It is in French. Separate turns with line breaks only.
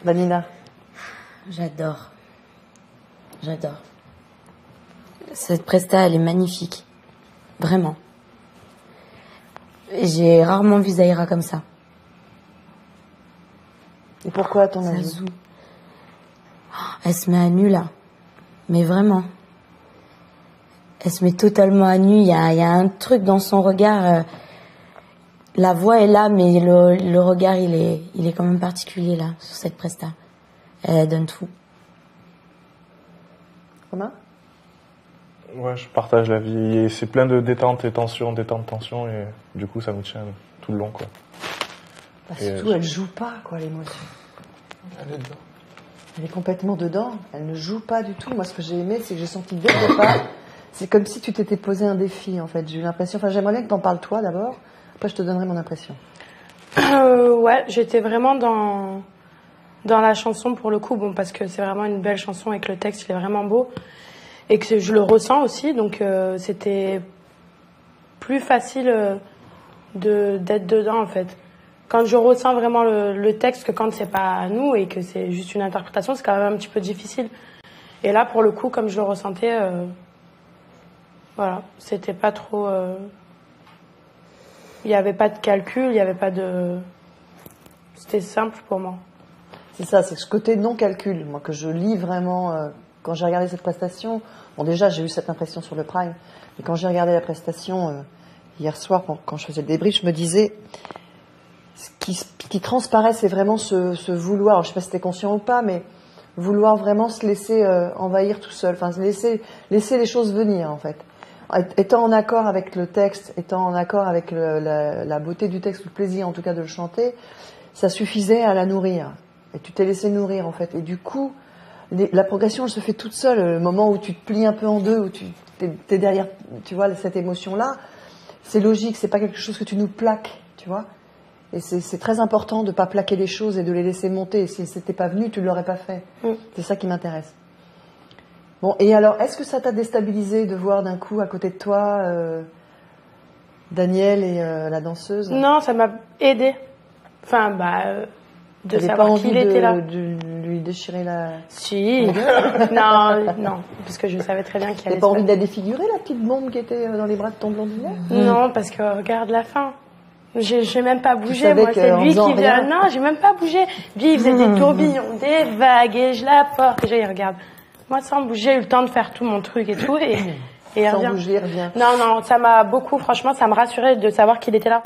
Vanina.
J'adore. J'adore. Cette presta, elle est magnifique. Vraiment. J'ai rarement vu Zahira comme ça.
Et pourquoi, à ton avis?
Zazou. Elle se met à nu, là. Mais vraiment. Elle se met totalement à nu. Il y a un truc dans son regard. La voix est là, mais le regard, il est quand même particulier, là, sur cette presta. Elle donne tout.
Romain?
Ouais, je partage la vie. Et c'est plein de détente et tension, détente, tension, et du coup, ça nous tient tout le long, quoi.
Bah, surtout, elle joue pas, quoi, l'émotion.
Elle est dedans.
Elle est complètement dedans. Elle ne joue pas du tout. Moi, ce que j'ai aimé, c'est que j'ai senti dès le départ, c'est comme si tu t'étais posé un défi, en fait. J'ai eu l'impression. Enfin, j'aimerais bien que t'en parles toi d'abord. Après, je te donnerai mon impression.
Ouais, j'étais vraiment dans la chanson pour le coup, bon, parce que c'est vraiment une belle chanson et que le texte il est vraiment beau et que je le ressens aussi, donc c'était plus facile d'être dedans en fait. Quand je ressens vraiment le texte, que quand c'est pas à nous et que c'est juste une interprétation, c'est quand même un petit peu difficile. Et là, pour le coup, comme je le ressentais, voilà, c'était pas trop. Il n'y avait pas de calcul, il n'y avait pas de. C'était simple pour moi.
C'est ça, c'est ce côté non-calcul, moi, que je lis vraiment quand j'ai regardé cette prestation. Bon, déjà, j'ai eu cette impression sur le Prime, mais quand j'ai regardé la prestation hier soir, quand je faisais le débrief, je me disais, ce qui transparaît, c'est vraiment ce vouloir, alors, je ne sais pas si c'était conscient ou pas, mais vouloir vraiment se laisser envahir tout seul, enfin, laisser les choses venir, en fait. Étant en accord avec le texte, étant en accord avec la beauté du texte, ou le plaisir, en tout cas, de le chanter, ça suffisait à la nourrir. Et tu t'es laissé nourrir, en fait. Et du coup, la progression, elle se fait toute seule. Le moment où tu te plies un peu en deux, où tu t'es derrière, tu vois, cette émotion-là, c'est logique, c'est pas quelque chose que tu nous plaques, tu vois. Et c'est très important de pas plaquer les choses et de les laisser monter. Si c'était pas venu, tu l'aurais pas fait. C'est ça qui m'intéresse. Bon, et alors, est-ce que ça t'a déstabilisé de voir d'un coup, à côté de toi, Daniel et la danseuse?
Non, ça m'a aidé. Enfin, de savoir qu'il était là.
De lui déchirer la...
Si. non, parce que je savais très bien qu'il allait.
T'as pas envie de la défigurer, la petite bombe qui était dans les bras de ton blondinet?
Non, parce que regarde la fin. J'ai même pas bougé, moi. C'est lui qui vient. Non, j'ai même pas bougé. Lui, il faisait des tourbillons, des vagues, et je la porte. Et il regarde. Moi, sans bouger, j'ai eu le temps de faire tout mon truc et tout. Et
sans bouger, il revient.
Non, ça m'a beaucoup, franchement, ça me rassurait de savoir qu'il était là.